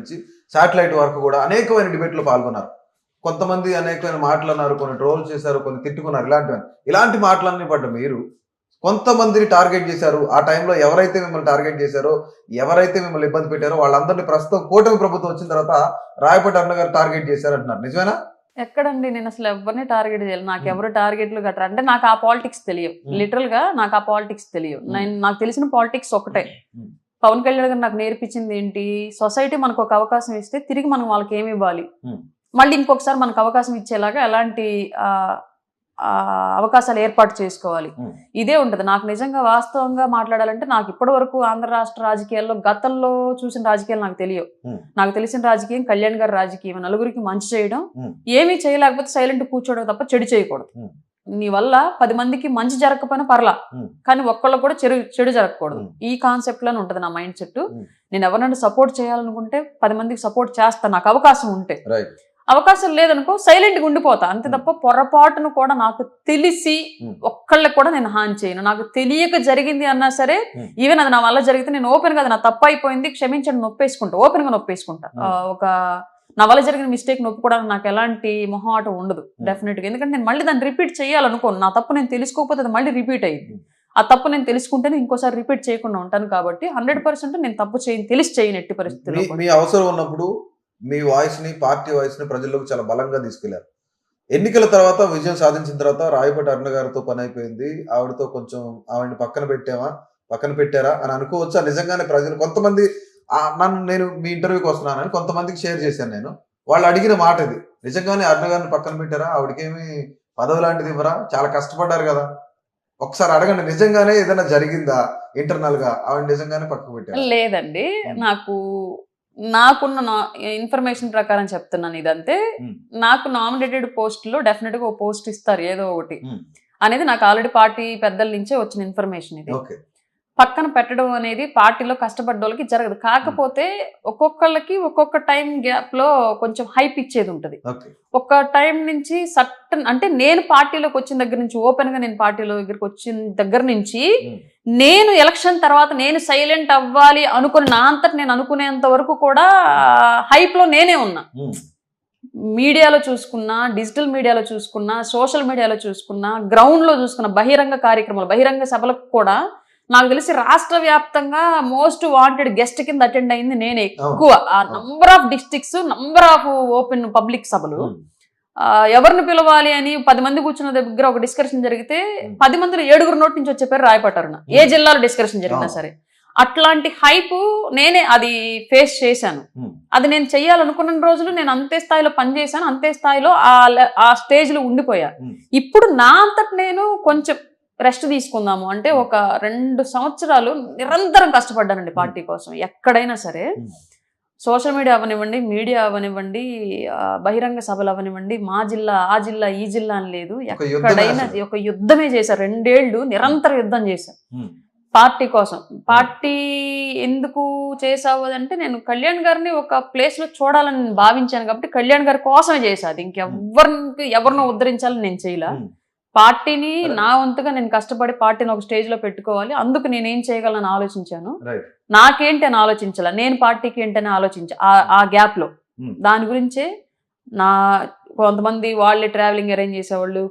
నుంచి శాటిలైట్ వరకు కూడా అనేకమైన డిబేట్లో పాల్గొన్నారు. కొంతమంది అనేకమైన మాటలు అన్నారు, కొన్ని ట్రోల్ చేశారు, కొన్ని తిట్టుకున్నారు. ఇలాంటి మాటలన్నీ పడ్డ మీరు కొంతమందిని టార్గెట్ చేశారు. ఆ టైంలో ఎవరైతే మిమ్మల్ని టార్గెట్ చేశారో, ఎవరైతే మిమ్మల్ని ఇబ్బంది పెట్టారో వాళ్ళందరినీ ప్రస్తుతం కూటమి ప్రభుత్వం వచ్చిన తర్వాత రాయపాటి అరుణ గారు టార్గెట్ చేశారంటున్నారు. నిజమేనా? ఎక్కడండి, నేను అసలు ఎవరిని టార్గెట్ చేయాలి. నాకు ఎవరు టార్గెట్లు గట్రా అంటే నాకు ఆ పాలిటిక్స్ తెలియవు. లిటరల్ గా నాకు ఆ పాలిటిక్స్ తెలియవు. నాకు తెలిసిన పాలిటిక్స్ ఒకటే, పవన్ కళ్యాణ్ గారు నాకు నేర్పించింది ఏంటి, సొసైటీ మనకు ఒక అవకాశం ఇస్తే తిరిగి మనం వాళ్ళకి ఏమి ఇవ్వాలి, మళ్ళీ ఇంకొకసారి మనకు అవకాశం ఇచ్చేలాగా ఎలాంటి అవకాశాలు ఏర్పాటు చేసుకోవాలి, ఇదే ఉంటది. నాకు నిజంగా వాస్తవంగా మాట్లాడాలంటే నాకు ఇప్పటి వరకు ఆంధ్ర రాష్ట్ర రాజకీయాల్లో గతంలో చూసిన రాజకీయాలు నాకు తెలియవు. నాకు తెలిసిన రాజకీయం కళ్యాణ్ గారి రాజకీయం, నలుగురికి మంచి చేయడం, ఏమీ చేయలేకపోతే సైలెంట్ కూర్చోవడం తప్ప చెడు చేయకూడదు. నీ వల్ల 10 మందికి మంచి జరగకపోయినా పర్లా, కానీ ఒక్కళ్ళకు కూడా చెడు జరగకూడదు. ఈ కాన్సెప్ట్ లోనే ఉంటది నా మైండ్ సెట్. నేను ఎవరినైనా సపోర్ట్ చేయాలనుకుంటే 10 మందికి సపోర్ట్ చేస్తాను, నాకు అవకాశం ఉంటే. అవకాశం లేదనుకో సైలెంట్ గా ఉండిపోతా అంతే తప్ప పొరపాటును కూడా నాకు తెలిసి ఒక్కళ్ళకి కూడా నేను హాని చేయను. నాకు తెలియక జరిగింది అన్నా సరే, ఈవెన్ అది నా వల్ల జరిగితే నేను ఓపెన్ గా నా తప్పు అయిపోయింది క్షమించండి నొప్పేసుకుంటా, ఓపెన్ గా నొప్పేసుకుంటా. ఒక నా వల్ల జరిగిన మిస్టేక్ నొప్పుకోవడానికి నాకు ఎలాంటి మొహమాటం ఉండదు డెఫినెట్ గా. ఎందుకంటే నేను మళ్ళీ దాన్ని రిపీట్ చేయాలనుకోను. నా తప్పు నేను తెలుసుకోకపోతే అది మళ్ళీ రిపీట్ అయ్యింది. ఆ తప్పు నేను తెలుసుకుంటేనే ఇంకోసారి రిపీట్ చేయకుండా ఉంటాను. కాబట్టి 100% నేను తప్పు తెలిసి చేయను ఎట్టి పరిస్థితుల్లో. మీ అవసరం ఉన్నప్పుడు మీ వాయిస్ ని, పార్టీ వాయిస్ ని ప్రజల్లోకి చాలా బలంగా తీసుకెళ్లారు. ఎన్నికల తర్వాత విజయం సాధించిన తర్వాత రాయపాటి అరుణ గారితో పని అయిపోయింది, ఆవిడతో కొంచెం ఆవిడని పక్కన పెట్టారా అని అనుకోవచ్చా? నిజంగానే ప్రజలు కొంతమంది నేను మీ ఇంటర్వ్యూకి వస్తున్నానని కొంతమందికి షేర్ చేశాను నేను. వాళ్ళు అడిగిన మాట ఇది, నిజంగానే అరుణ గారిని పక్కన పెట్టారా? ఆవిడకేమి పదవి లాంటిది ఇవ్వరా? చాలా కష్టపడ్డారు కదా, ఒకసారి అడగండి. నిజంగానే ఏదైనా జరిగిందా ఇంటర్నల్ గా? ఆవిడ నిజంగానే పక్కకు పెట్టారు? లేదండి, నాకున్న ఇన్ఫర్మేషన్ ప్రకారం చెప్తున్నాను ఇదంతే. నాకు నామినేటెడ్ పోస్ట్ లో డెఫినెట్ గా ఒక పోస్ట్ ఇస్తారు ఏదో ఒకటి అనేది నాకు ఆల్రెడీ పార్టీ పెద్దల నుంచే వచ్చిన ఇన్ఫర్మేషన్. ఇది పక్కన పెట్టడం అనేది పార్టీలో కష్టపడ్డ వాళ్ళకి జరగదు. కాకపోతే ఒక్కొక్కళ్ళకి ఒక్కొక్క టైం గ్యాప్ లో కొంచెం హైప్ ఇచ్చేది ఉంటది. ఒక టైం నుంచి సర్టన్ అంటే నేను పార్టీలోకి వచ్చిన దగ్గర నుంచి, ఓపెన్ గా నేను పార్టీలో దగ్గరికి వచ్చిన దగ్గర నుంచి, నేను ఎలక్షన్ తర్వాత నేను సైలెంట్ అవ్వాలి అనుకుని నా అంతటి నేను అనుకునేంత వరకు కూడా హైప్ లో నేనే ఉన్నా. మీడియాలో చూసుకున్నా, డిజిటల్ మీడియాలో చూసుకున్నా, సోషల్ మీడియాలో చూసుకున్నా, గ్రౌండ్ లో చూసుకున్నా, బహిరంగ కార్యక్రమాలు, బహిరంగ సభలకు కూడా నాకు తెలిసి రాష్ట్ర వ్యాప్తంగా మోస్ట్ వాంటెడ్ గెస్ట్ కింద అటెండ్ అయింది నేనే ఎక్కువ. ఆ number of districts, number of open public సభలు, ఎవరిని పిలవాలి అని 10 మంది కూర్చున్న దగ్గర ఒక డిస్కషన్ జరిగితే 10 మందిలో 7 నోటి నుంచి వచ్చే పేరు రాయపాటి అరుణ, ఏ జిల్లాలో డిస్కషన్ జరిగినా సరే. అట్లాంటి హైప్ నేనే అది ఫేస్ చేశాను. అది నేను చెయ్యాలనుకున్న రోజులు నేను అంతే స్థాయిలో పనిచేశాను, అంతే స్థాయిలో ఆ స్టేజ్ లో ఉండిపోయా. ఇప్పుడు నా అంతటి నేను కొంచెం రెస్ట్ తీసుకుందాము అంటే ఒక 2 సంవత్సరాలు నిరంతరం కష్టపడ్డానండి పార్టీ కోసం. ఎక్కడైనా సరే, సోషల్ మీడియా అవనివ్వండి, మీడియా అవనివ్వండి, బహిరంగ సభలు అవనివ్వండి, మా జిల్లా, ఆ జిల్లా, ఈ జిల్లా అని లేదు, ఎక్కడైనా ఒక యుద్ధమే చేశారు. 2 ఏళ్ళు నిరంతర యుద్ధం చేశాను పార్టీ కోసం. పార్టీ ఎందుకు చేసావు అంటే, నేను కళ్యాణ్ గారిని ఒక ప్లేస్ లో చూడాలని భావించాను కాబట్టి కళ్యాణ్ గారి కోసమే చేశాది. ఎవరినో ఉద్ధరించాలని నేను చేయలే. పార్టీని నా వంతుగా నేను కష్టపడి పార్టీని ఒక స్టేజ్ లో పెట్టుకోవాలి, అందుకు నేనేం చేయగలను ఆలోచించాను. నాకేంటి అని ఆలోచించాల, నేను పార్టీకి ఏంటని ఆలోచించా ఆ గ్యాప్ లో. దాని గురించే కొంతమంది వాళ్ళే ట్రావెలింగ్ అరేంజ్ చేసేవాళ్ళు,